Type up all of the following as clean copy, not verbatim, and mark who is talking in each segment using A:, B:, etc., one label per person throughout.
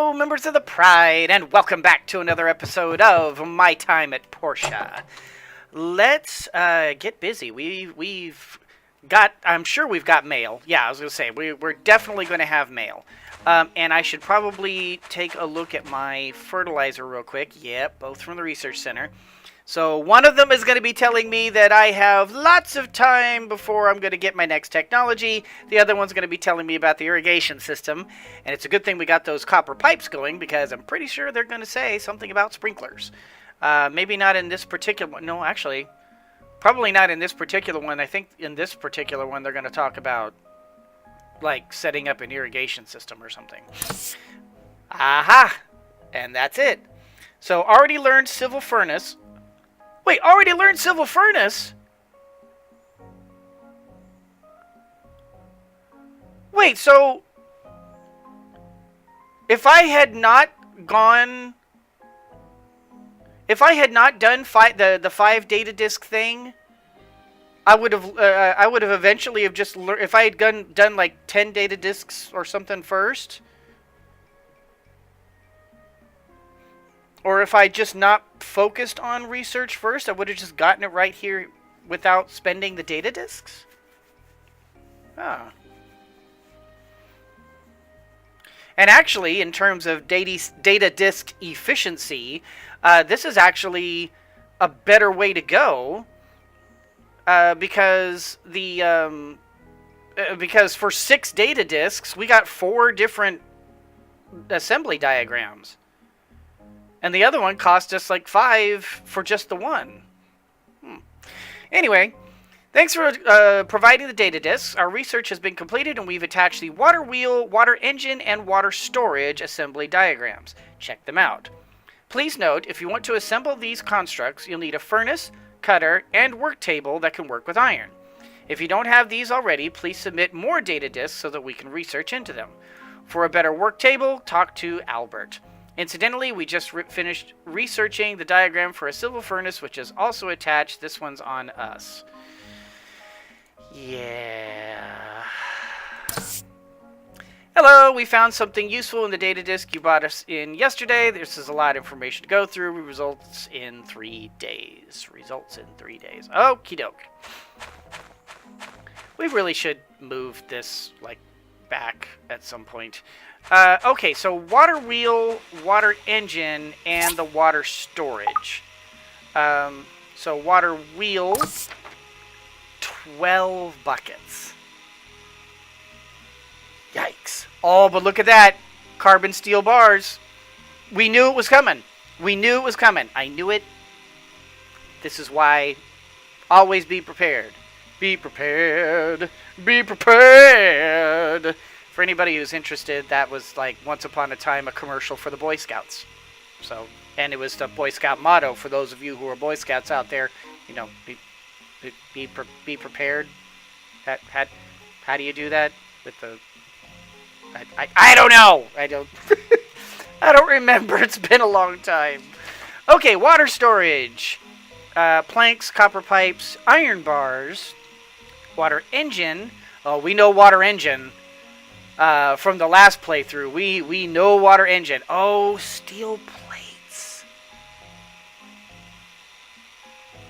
A: Hello, members of the Pride, and welcome back to another episode of My Time at Portia. Let's get busy. We've got, I'm sure we've got mail. Yeah, I was going to say, we're definitely going to have mail. And I should probably take a look at my fertilizer real quick. Yep, both from the research center. So one of them is going to be telling me that I have lots of time before I'm going to get my next technology. The other one's going to be telling me about the irrigation system. And it's a good thing we got those copper pipes going, because I'm pretty sure they're going to say something about sprinklers. Maybe not in this particular one. No, actually, probably not in this particular one. I think in this particular one they're going to talk about, like, setting up an irrigation system or something. Aha! And that's it. So already learned civil furnace. Wait, already learned civil furnace? Wait, so if I had not done the 5 data disk thing, I would have eventually have just learned. If I had done like 10 data disks or something first, or if I just not focused on research first, I would have just gotten it right here without spending the data disks. Ah. And actually, in terms of data disk efficiency, this is actually a better way to go, because because for 6 data disks, we got 4 different assembly diagrams. And the other one cost us like 5 for just the one. Anyway, thanks for providing the data disks. Our research has been completed, and we've attached the Waterwheel, water engine, and water storage assembly diagrams. Check them out. Please note, if you want to assemble these constructs, you'll need a furnace, cutter, and work table that can work with iron. If you don't have these already, please submit more data disks so that we can research into them. For a better work table, talk to Albert. Incidentally, we just finished researching the diagram for a civil furnace, which is also attached. This one's on us. Yeah. Hello, we found something useful in the data disk you brought us in yesterday. This is a lot of information to go through. Results in 3 days. Okie doke. We really should move this, like, back at some point. Okay, so water wheel, water engine, and the water storage. So water wheel, 12 buckets. Yikes. Oh, but look at that. Carbon steel bars. We knew it was coming. I knew it. This is why always be prepared. Be prepared. Be prepared. For anybody who's interested, that was like once upon a time a commercial for the Boy Scouts. So, and it was the Boy Scout motto for those of you who are Boy Scouts out there. You know, be prepared. How do you do that with the? I don't know. I don't remember. It's been a long time. Okay, water storage, planks, copper pipes, iron bars, water engine. Oh, we know water engine. From the last playthrough, we know water engine. Oh, steel plates.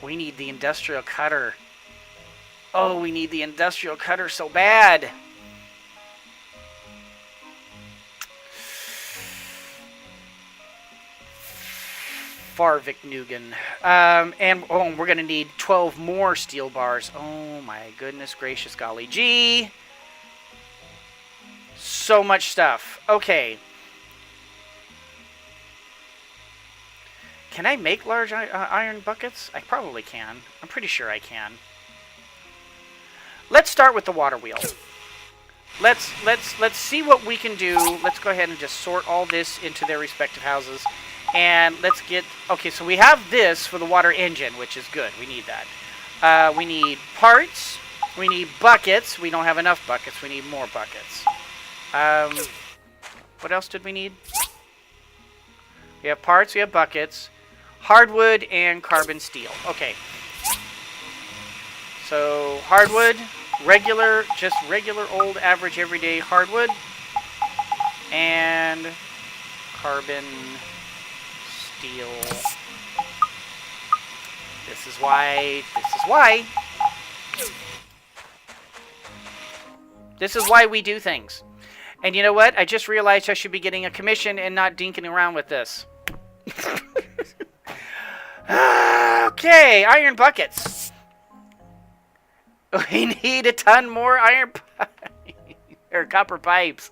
A: We need the industrial cutter. Oh, we need the industrial cutter so bad. Farvik Nugan. And we're going to need 12 more steel bars. Oh my goodness gracious golly gee. So much stuff. Okay. Can I make large iron buckets? I probably can. I'm pretty sure I can. Let's start with the water wheel. Let's see what we can do. Let's go ahead and just sort all this into their respective houses. And let's get... Okay, so we have this for the water engine, which is good. We need that. We need parts. We need buckets. We don't have enough buckets. We need more buckets. What else did we need? We have parts, we have buckets, hardwood, and carbon steel. Okay. So, hardwood, just regular old average everyday hardwood. And Carbon, steel. This is why. This is why we do things. And you know what? I just realized I should be getting a commission and not dinking around with this. Okay, iron buckets. We need a ton more iron or copper pipes.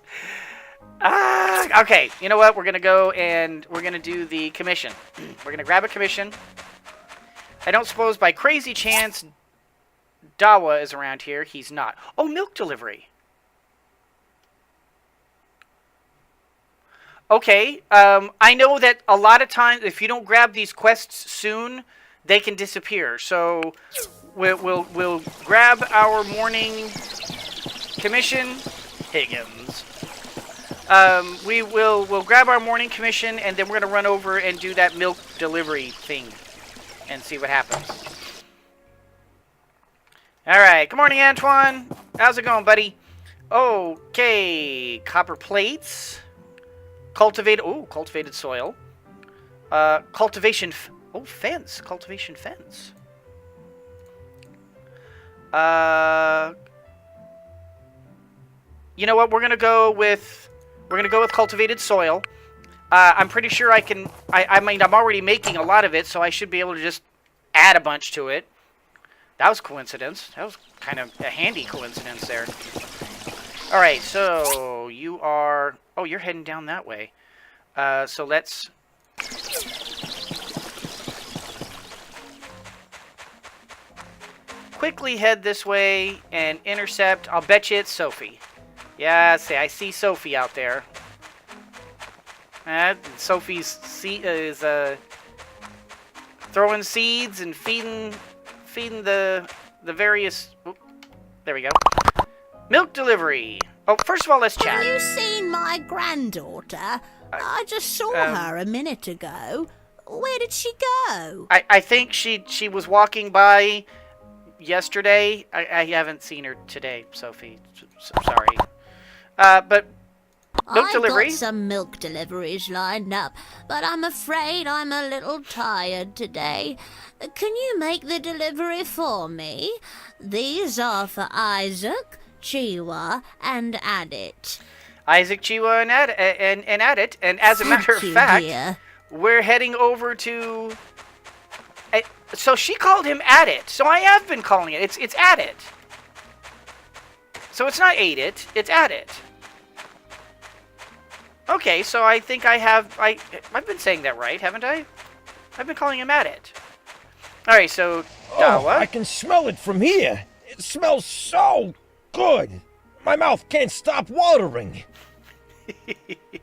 A: Okay, you know what? We're going to go and we're going to do the commission. We're going to grab a commission. I don't suppose by crazy chance Dawa is around here. He's not. Oh, milk delivery. Okay, I know that a lot of times if you don't grab these quests soon, they can disappear. So we'll grab our morning commission, Higgins. We'll grab our morning commission, and then we're gonna run over and do that milk delivery thing, and see what happens. All right, good morning, Antoine. How's it going, buddy? Okay, copper plates. Cultivated soil. Cultivation fence. You know what? We're gonna go with cultivated soil. I'm pretty sure I can. I mean, I'm already making a lot of it, so I should be able to just add a bunch to it. That was coincidence. That was kind of a handy coincidence there. All right, so you are. Oh, you're heading down that way. So let's. Quickly head this way and intercept. I'll bet you it's Sophie. Yeah, I see Sophie out there. Sophie's is throwing seeds and feeding the various. Oop, there we go. Milk delivery. Oh, first of all, let's chat.
B: Have you seen my granddaughter? I just saw her a minute ago. Where did she go?
A: I think she was walking by yesterday. I haven't seen her today, Sophie. Sorry. But milk delivery.
B: I've got some milk deliveries lined up, but I'm afraid I'm a little tired today. Can you make the delivery for me? These are for Isaac, Chiwa, and Adit.
A: Isaac, Chiwa, and Adit. And as a matter of fact, dear, we're heading over to. So she called him Adit. So I have been calling it. It's Adit. So it's not Adit. It's Adit. Okay, so I think I've been saying that right, haven't I? I've been calling him Adit. All right, so Dawa.
C: Oh, I can smell it from here. It smells so good. My mouth can't stop watering.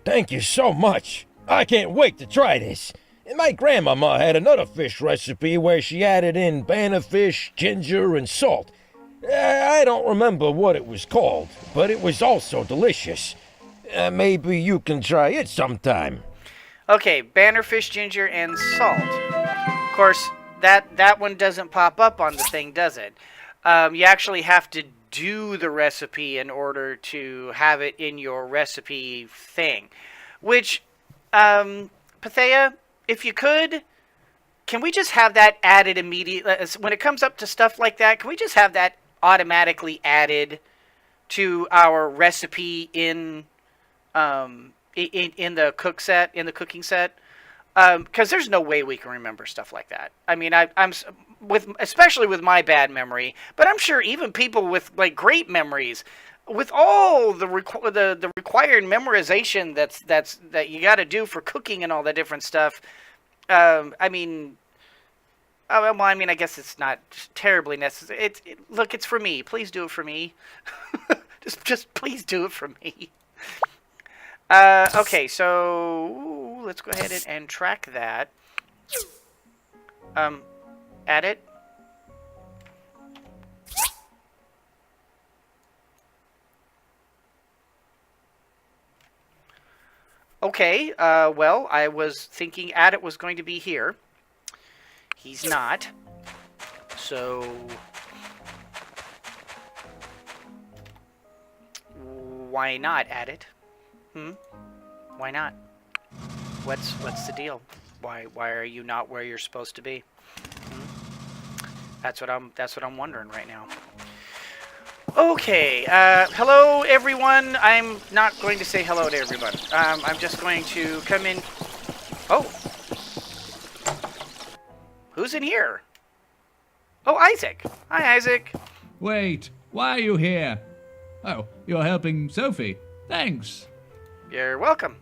C: Thank you so much. I can't wait to try this. And my grandmama had another fish recipe where she added in banana fish, ginger, and salt. I don't remember what it was called, but it was also delicious. Maybe you can try it sometime.
A: Okay, bannerfish, ginger, and salt. Of course, that one doesn't pop up on the thing, does it? You actually have to do the recipe in order to have it in your recipe thing. Which, Pathea, if you could, can we just have that added immediately? When it comes up to stuff like that, can we just have that automatically added to our recipe in the cooking set? Because there's no way we can remember stuff like that. I mean, especially with my bad memory, but I'm sure even people with like great memories, with all the required memorization that you got to do for cooking and all that different stuff. I mean, I guess it's not terribly necessary. Look, it's for me. Please do it for me. just please do it for me. Okay, so let's go ahead and track that. Add it. Okay, well, I was thinking Adit was going to be here. He's not. So why not Adit? Why not? What's the deal? Why are you not where you're supposed to be? That's what I'm wondering right now. Okay, hello everyone. I'm not going to say hello to everyone. I'm just going to come in. Oh, who's in here? Oh, Isaac. Hi, Isaac.
D: Wait, why are you here? Oh, you're helping Sophie. Thanks.
A: You're welcome.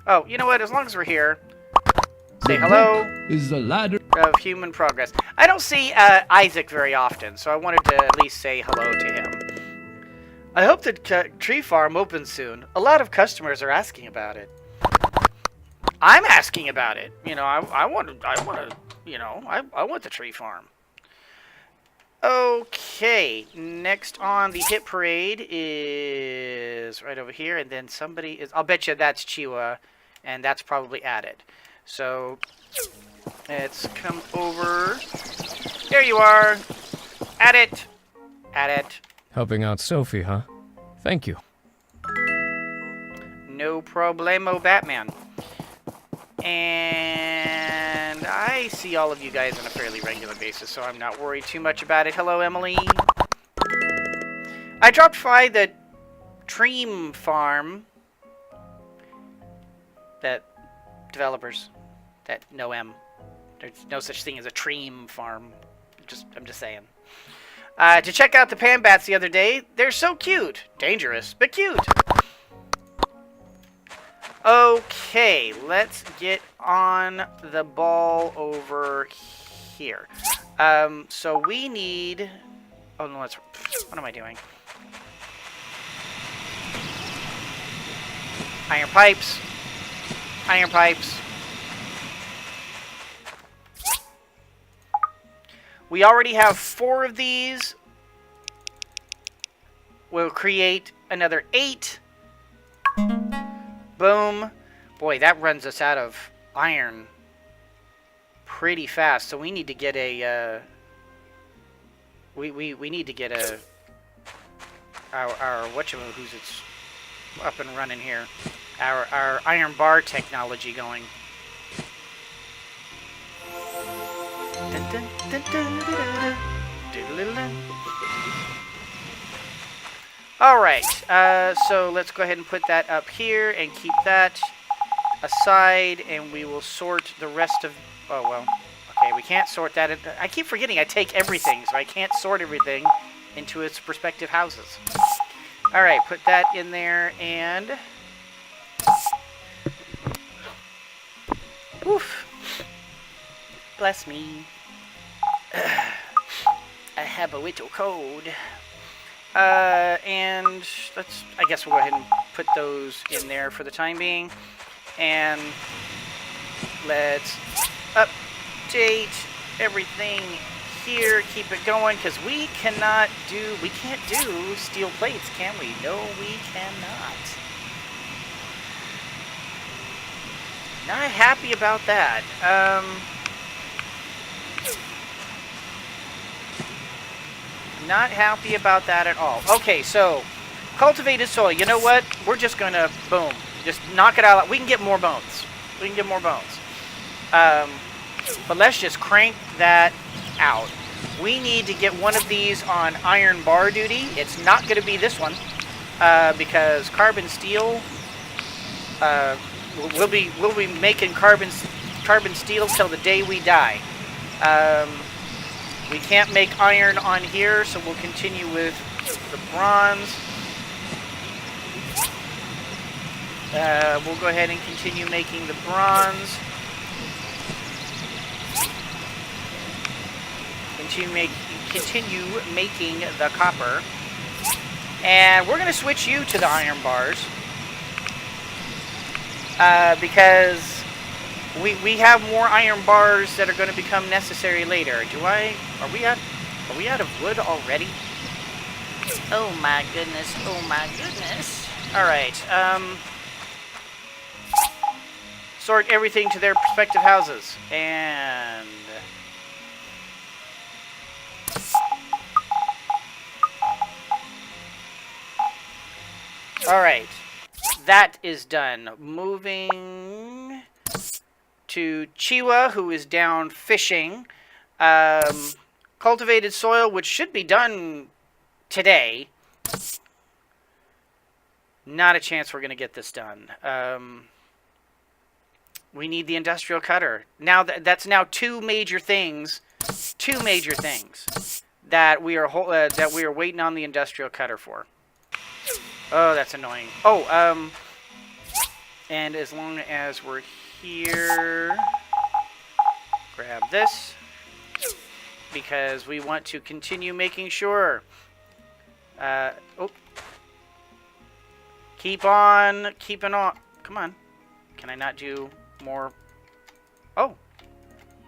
A: Oh, you know what? As long as we're here, say hello.
D: Is the ladder
A: Of human progress. I don't see Isaac very often, so I wanted to at least say hello to him. I hope the tree farm opens soon. A lot of customers are asking about it. I'm asking about it. You know, I want to. You know, I want the tree farm. Okay, next on the hit parade is right over here, and then somebody is. I'll bet you that's Chiwa, and that's probably added. So. Let's come over. There you are. At it. At it.
E: Helping out Sophie, huh? Thank you.
A: No problemo, Batman. And I see all of you guys on a fairly regular basis, so I'm not worried too much about it. Hello, Emily. I dropped by the Treem farm. That developers that know M. There's no such thing as a Treem farm. I'm just saying. To check out the pan bats the other day. They're so cute. Dangerous, but cute. Okay, let's get on the ball over here. So we need... Oh, no, let's... What am I doing? Iron pipes. Iron pipes. We already have 4 of these. We'll create another 8. Boom. Boy, that runs us out of iron pretty fast. So we need to get a we need to get a our whatchamacallit it's up and running here. Our iron bar technology going. Dun, dun, dun, dun, dun, dun, dun, dun. All right, so let's go ahead and put that up here and keep that aside, and we will sort the rest of... Oh, well, okay, we can't sort that. I keep forgetting I take everything, so I can't sort everything into its respective houses. All right, put that in there, and... Oof. Bless me. I have a little cold. And let's, I guess we'll go ahead and put those in there for the time being. And let's update everything here, keep it going, because we can't do steel plates, can we? No, we cannot. Not happy about that. Not happy about that at all. Okay, so cultivated soil. You know what? We're just gonna boom, just knock it out. We can get more bones. We can get more bones. But let's just crank that out. We need to get one of these on iron bar duty. It's not going to be this one because carbon steel. We'll be making carbon steel till the day we die. We can't make iron on here, so we'll continue with the bronze. We'll go ahead and continue making the bronze. Continue making the copper. And we're going to switch you to the iron bars. Because we have more iron bars that are going to become necessary later. Are we out of wood already? Oh my goodness. Oh my goodness. All right. Sort everything to their respective houses. And all right. that is done. Moving to Chiwa, who is down fishing. Cultivated soil, which should be done today. Not a chance we're going to get this done. We need the industrial cutter. Now that's now two major things that we are waiting on the industrial cutter for. Oh, that's annoying. Oh, and as long as we're here, grab this because we want to continue making sure. Oh, keeping on. Come on. Can I not do more? Oh,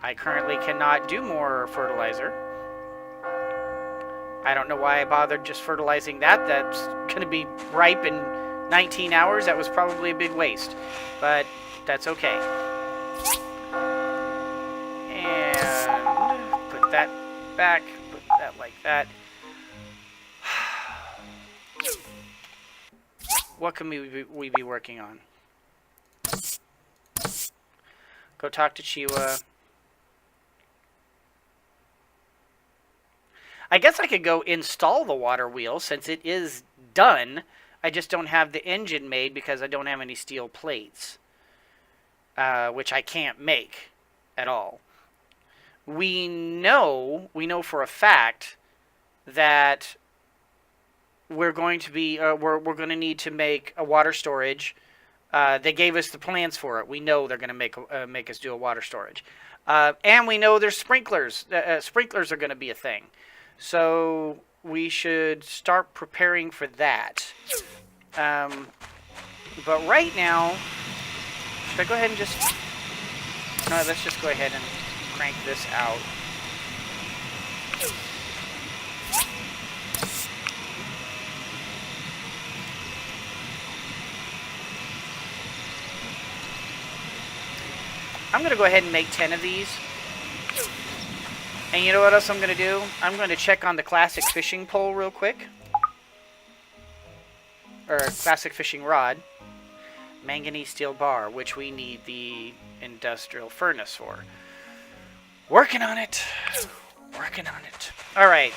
A: I currently cannot do more fertilizer. I don't know why I bothered just fertilizing that. That's going to be ripe in 19 hours. That was probably a big waste, but that's okay. And put that back, put that like that. What can we be working on? Go talk to Chiwa. I guess I could go install the Waterwheel since it is done. I just don't have the engine made because I don't have any steel plates, which I can't make at all. We know for a fact that we're going to be we're going to need to make a water storage. They gave us the plans for it. We know they're going to make us do a water storage, and we know there's sprinklers. Sprinklers are going to be a thing. So we should start preparing for that. But right now, should I go ahead and just... No, let's just go ahead and crank this out. I'm going to go ahead and make 10 of these. And you know what else I'm going to do? I'm going to check on the classic fishing pole real quick. Or classic fishing rod. Manganese steel bar, which we need the industrial furnace for. Working on it. Working on it. Alright.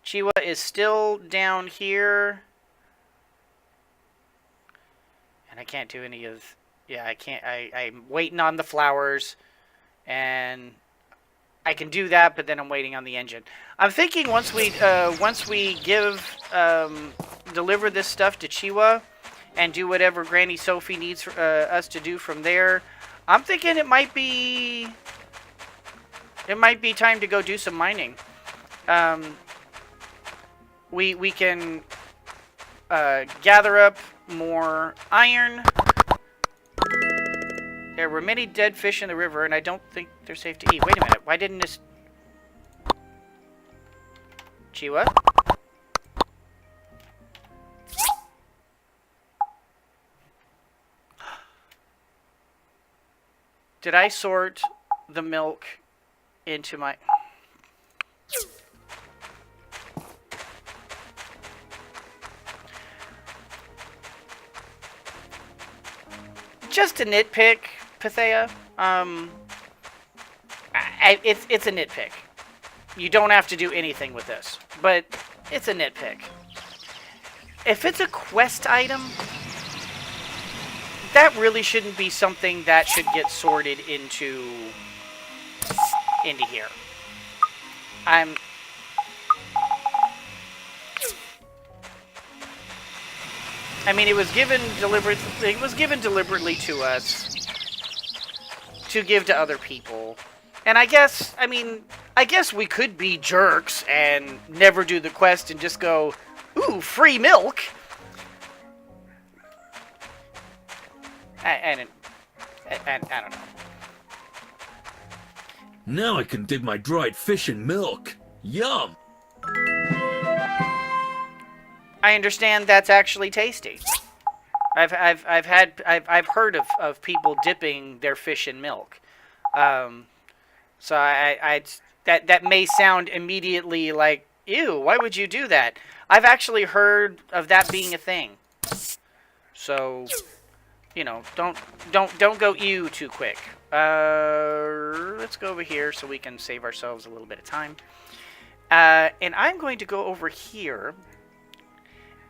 A: Chiwa is still down here. And I can't do any of... Yeah, I can't. I'm waiting on the flowers, and I can do that, but then I'm waiting on the engine. I'm thinking once we deliver this stuff to Chiwa, and do whatever Granny Sophie needs us to do from there, I'm thinking it might be time to go do some mining. We can gather up more iron. There were many dead fish in the river, and I don't think they're safe to eat. Wait a minute. Why didn't this... Chiwa? Did I sort the milk into my... Just a nitpick, Pathea. It's a nitpick. You don't have to do anything with this, but it's a nitpick. If it's a quest item, that really shouldn't be something that should get sorted into here. I mean, it was given deliberately to us to give to other people. And I guess we could be jerks and never do the quest and just go, ooh, free milk. I don't know.
F: Now I can dip my dried fish in milk. Yum!
A: I understand that's actually tasty. I've heard of people dipping their fish in milk. So that may sound immediately like Ew, why would you do that? I've actually heard of that being a thing. So, you know, don't go ew too quick. Let's go over here so we can save ourselves a little bit of time. And I'm going to go over here,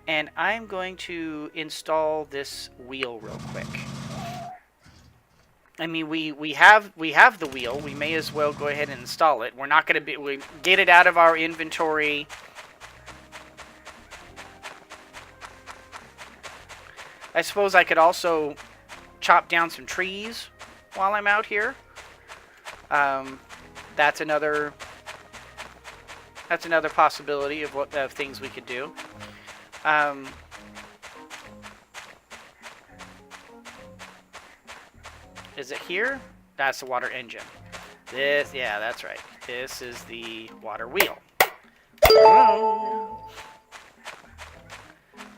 A: and I'm going to install this wheel real quick. I mean, we have the wheel. We may as well go ahead and install it. We're not going to we get it out of our inventory. I suppose I could also chop down some trees while I'm out here. That's another possibility of things we could do. Is it here? That's the water engine. Yeah, that's right. This is the water wheel.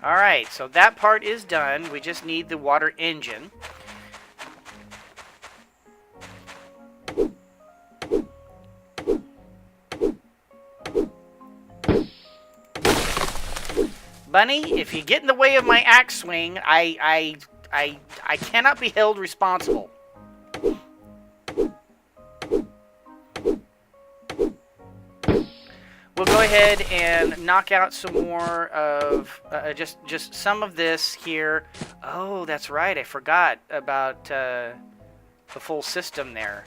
A: Alright, so that part is done. We just need the water engine. Bunny, if you get in the way of my axe swing, I cannot be held responsible. We'll go ahead and knock out some more of just some of this here. Oh, that's right. I forgot about the full system there.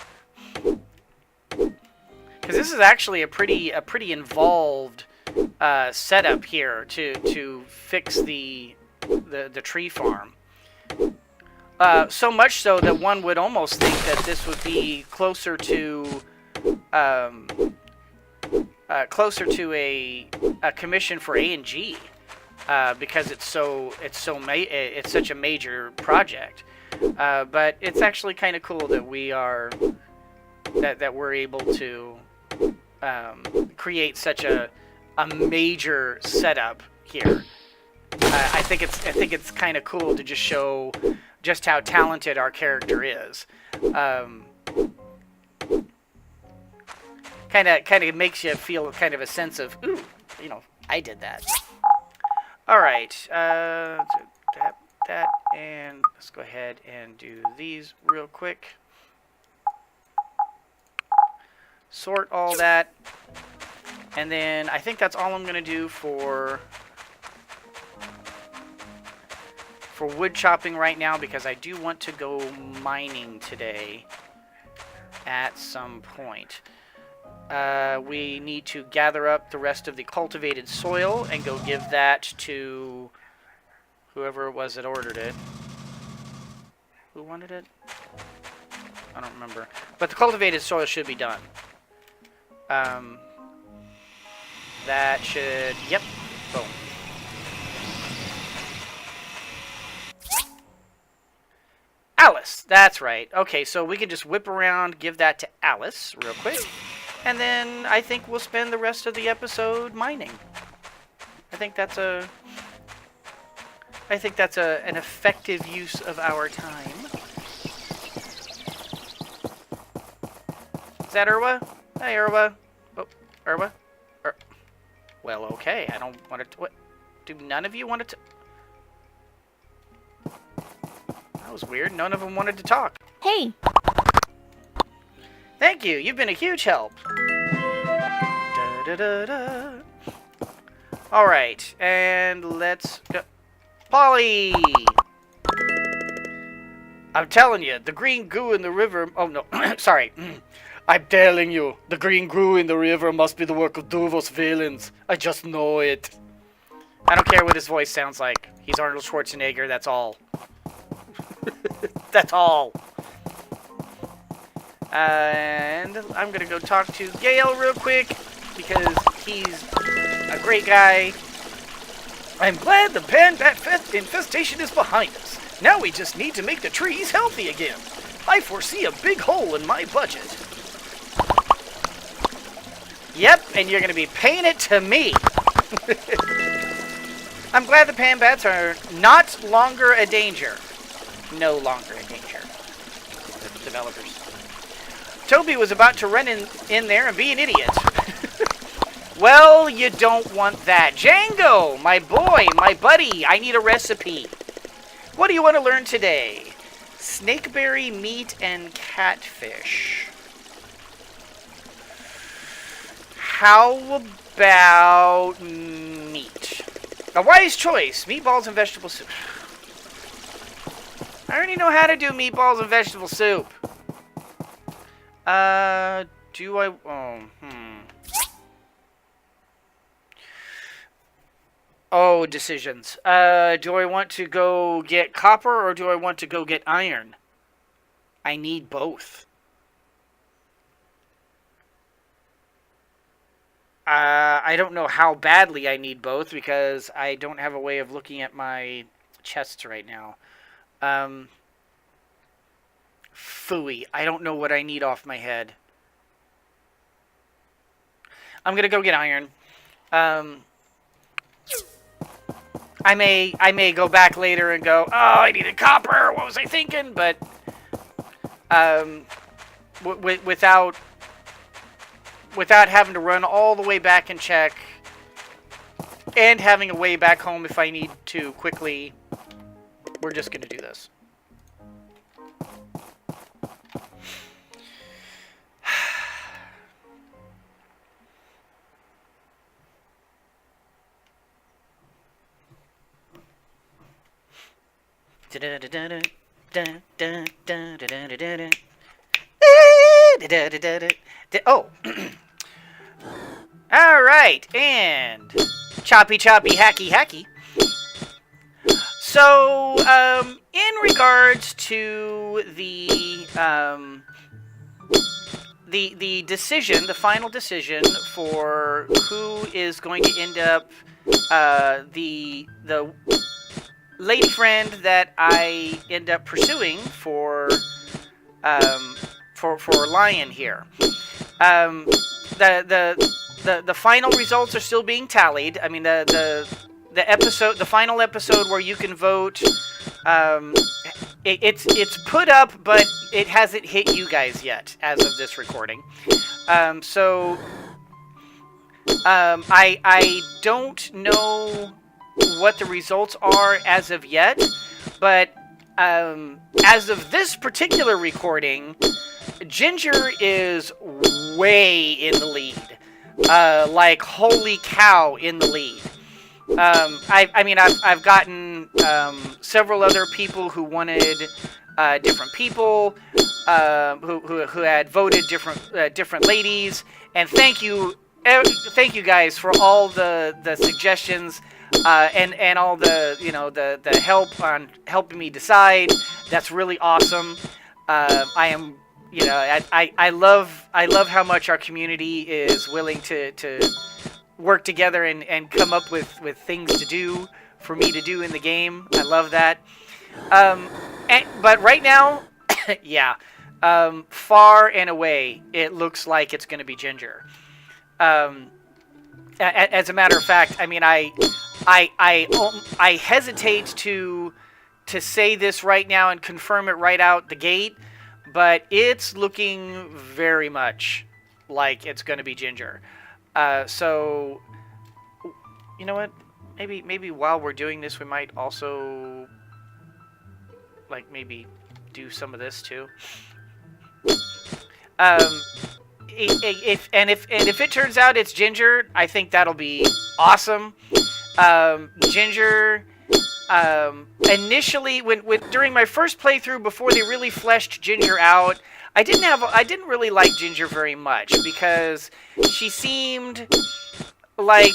A: Because this is actually a pretty involved setup here to fix the tree farm. So much so that one would almost think that this would be closer to a commission for A&G, because it's such a major project. But it's actually kind of cool that we're able to create such a major setup here. I think it's kind of cool to just show just how talented our character is. Kind of makes you feel kind of a sense of, ooh, you know, I did that. All right, that, and let's go ahead and do these real quick. Sort all that, and then I think that's all I'm gonna do for wood chopping right now, because I do want to go mining today at some point. We need to gather up the rest of the cultivated soil and go give that to whoever it was that ordered it. Who wanted it? I don't remember. But the cultivated soil should be done. That should... Yep. Boom. Alice. That's right. Okay, so we can just whip around, give that to Alice real quick. And then I think we'll spend the rest of the episode mining. I think that's an effective use of our time. Is that Irwa? Hey, Irwa. Oh, Irwa? Well, okay. I don't want it to... What? Do none of you want it to... That was weird. None of them wanted to talk.
B: Hey.
A: Thank you. You've been a huge help. Da, da, da, da. All right, and let's go. Polly! I'm telling you, the green goo in the river... Oh, no. Sorry. I'm telling you, the green goo in the river must be the work of Duvo's villains. I just know it. I don't care what his voice sounds like. He's Arnold Schwarzenegger, that's all. That's all. And I'm going to go talk to Gale real quick, because he's a great guy. I'm glad the Panbat infestation is behind us. Now we just need to make the trees healthy again. I foresee a big hole in my budget. Yep, and you're going to be paying it to me. I'm glad the Panbats are not longer a danger. No longer a danger. The developers. Toby was about to run in there and be an idiot. Well, you don't want that. Django, my boy, my buddy, I need a recipe. What do you want to learn today? Snakeberry meat and catfish. How about meat? A wise choice. Meatballs and vegetable soup. I already know how to do meatballs and vegetable soup. Do I... Oh, decisions. Do I want to go get copper or do I want to go get iron? I need both. I don't know how badly I need both because I don't have a way of looking at my chests right now. Phooey. I don't know what I need off my head. I'm gonna go get iron. I may go back later and go, oh, I needed copper. What was I thinking? But without having to run all the way back and check, and having a way back home if I need to quickly, we're just gonna do this. Oh. All right, and choppy, hacky, hacky. So, in regards to the decision, the final decision for who is going to end up the lady friend that I end up pursuing for Lion here. The final results are still being tallied. I mean the final episode where you can vote. It's put up, but it hasn't hit you guys yet as of this recording. So I don't know what the results are as of yet, but as of this particular recording, Ginger is way in the lead. Like holy cow, in the lead. I've gotten several other people who wanted different people, who had voted different ladies, and thank you guys for all the suggestions. And all the help on helping me decide. That's really awesome. I love how much our community is willing to work together and come up with things to do for me to do in the game. I love that. But right now, yeah, far and away, it looks like it's going to be Ginger. As a matter of fact, I mean, I hesitate to say this right now and confirm it right out the gate, but it's looking very much like it's going to be Ginger. So, you know what? Maybe while we're doing this, we might also maybe do some of this too. If it turns out it's Ginger, I think that'll be awesome. Ginger, initially during my first playthrough before they really fleshed Ginger out, I didn't really like Ginger very much because she seemed like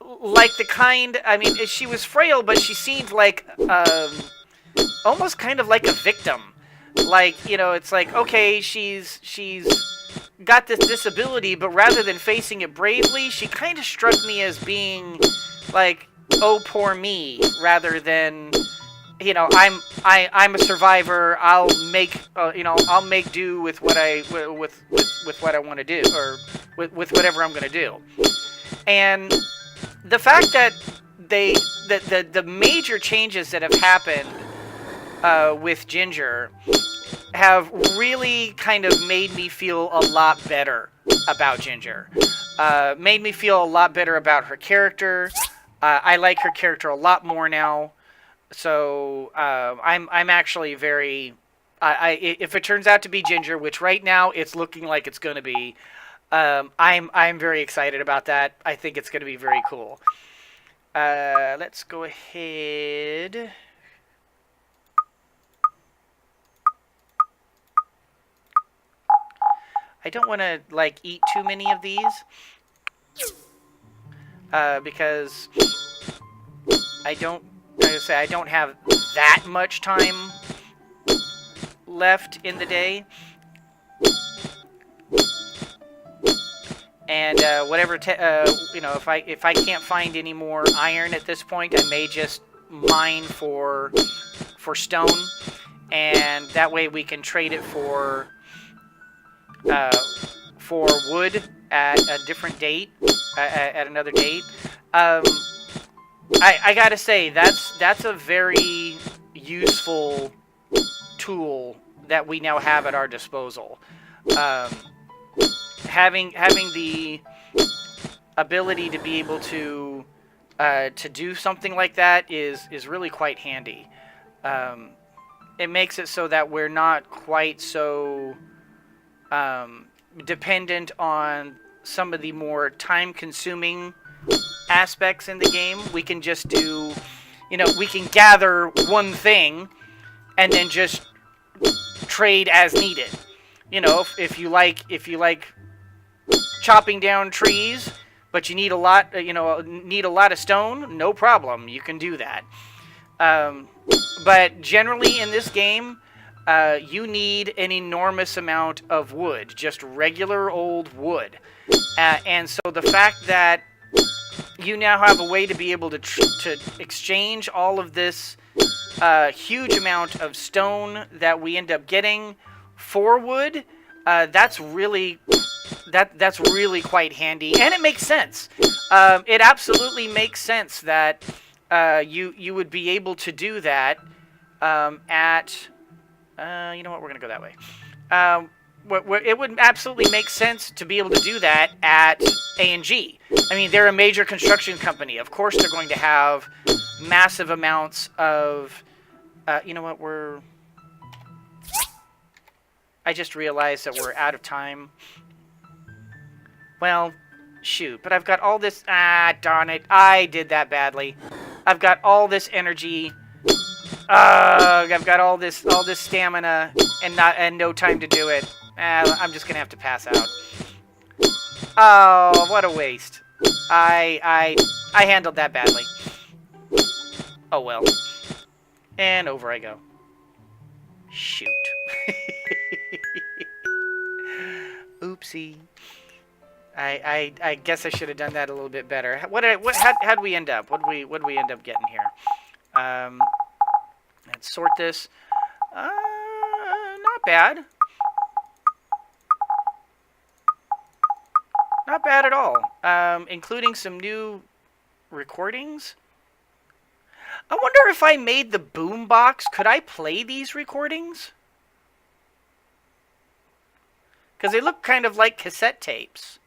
A: the kind, I mean, she was frail, but she seemed like almost kind of like a victim. Like, you know, it's like, okay, she's got this disability, but rather than facing it bravely, she kind of struck me as being like, oh, poor me, rather than, you know, I'm a survivor. I'll make do with what with what I want to do, or with whatever I'm going to do. And the fact that the major changes that have happened with Ginger have really kind of made me feel a lot better about Ginger. made me feel a lot better about her character. I like her character a lot more now. So I'm actually very. If it turns out to be Ginger, which right now it's looking like it's going to be, I'm very excited about that. I think it's going to be very cool. Let's go ahead. I don't want to like eat too many of these because I don't. Like I say, I don't have that much time left in the day, and whatever if I can't find any more iron at this point, I may just mine for stone, and that way we can trade it for wood at a different date, at another date. I gotta say, that's a very useful tool that we now have at our disposal. Having the ability to be able to do something like that is really quite handy. It makes it so that we're not quite so dependent on some of the more time-consuming aspects in the game. We can just do, we can gather one thing and then just trade as needed. If you like chopping down trees, but you need a lot of stone, no problem. You can do that. But generally in this game, you need an enormous amount of wood, just regular old wood. And so the fact that you now have a way to be able to exchange all of this huge amount of stone that we end up getting for wood, that's really quite handy, and it makes sense. It absolutely makes sense that you would be able to do that at. You know what? We're gonna go that way. It would absolutely make sense to be able to do that at A&G. I mean, they're a major construction company. Of course, they're going to have massive amounts of. You know what? I just realized that we're out of time. Well, shoot. But I've got all this. Darn it! I did that badly. I've got all this energy. I've got all this stamina and no time to do it. I'm just gonna have to pass out. Oh, what a waste! I handled that badly. Oh well. And over I go. Shoot. Oopsie. I guess I should have done that a little bit better. How'd we end up? What'd we end up getting here? Let's sort this. Not bad. Not bad at all. Including some new recordings. I wonder if I made the boombox, could I play these recordings? Because they look kind of like cassette tapes.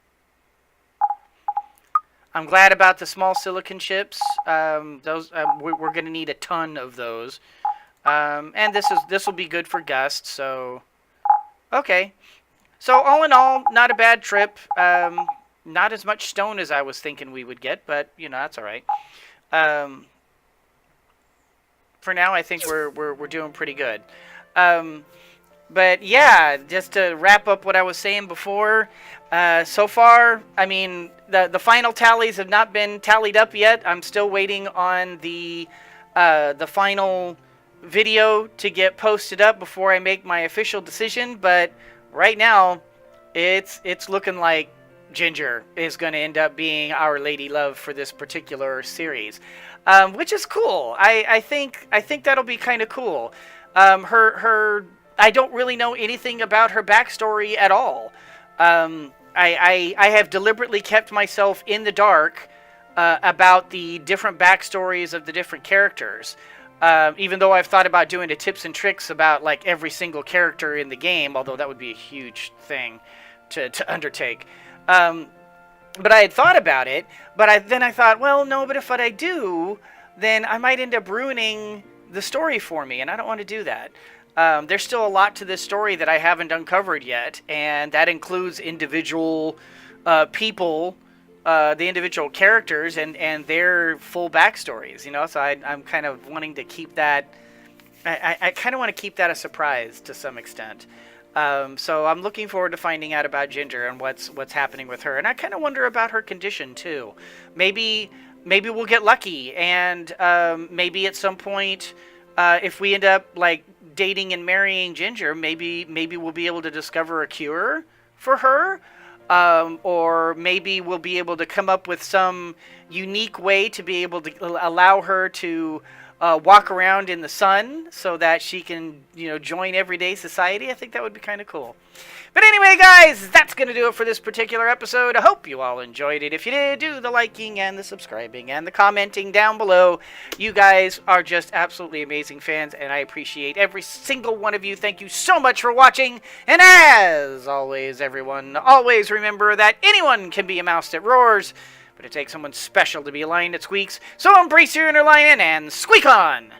A: I'm glad about the small silicon chips. Those we're going to need a ton of those. And this will be good for Gust. So, okay. So all in all, not a bad trip. Not as much stone as I was thinking we would get, but that's all right. For now, I think we're doing pretty good. But yeah, just to wrap up what I was saying before, so far, I mean, the final tallies have not been tallied up yet. I'm still waiting on the final video to get posted up before I make my official decision. But right now, it's looking like Ginger is going to end up being our lady love for this particular series, which is cool. I think that'll be kind of cool. Her I don't really know anything about her backstory at all. I have deliberately kept myself in the dark about the different backstories of the different characters. Even though I've thought about doing the tips and tricks about like every single character in the game, although that would be a huge thing to undertake. but I had thought about it. But then I thought, well, no. But if what I do, then I might end up ruining the story for me, and I don't want to do that. There's still a lot to this story that I haven't uncovered yet, and that includes individual people, the individual characters, and their full backstories. So I'm kind of wanting to keep that. I kind of want to keep that a surprise to some extent. So I'm looking forward to finding out about Ginger and what's happening with her, and I kind of wonder about her condition too. Maybe we'll get lucky, and maybe at some point, if we end up like dating and marrying Ginger, maybe we'll be able to discover a cure for her, or maybe we'll be able to come up with some unique way to be able to allow her to walk around in the sun so that she can, join everyday society. I think that would be kind of cool. But anyway, guys, that's going to do it for this particular episode. I hope you all enjoyed it. If you did, do the liking and the subscribing and the commenting down below. You guys are just absolutely amazing fans, and I appreciate every single one of you. Thank you so much for watching. And as always, everyone, always remember that anyone can be a mouse that roars, but it takes someone special to be a lion that squeaks. So embrace your inner lion and squeak on!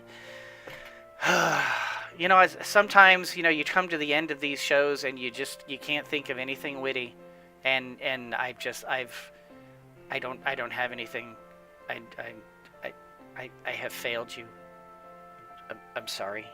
A: Sometimes, you come to the end of these shows and you can't think of anything witty. And I don't have anything. I have failed you. I'm sorry.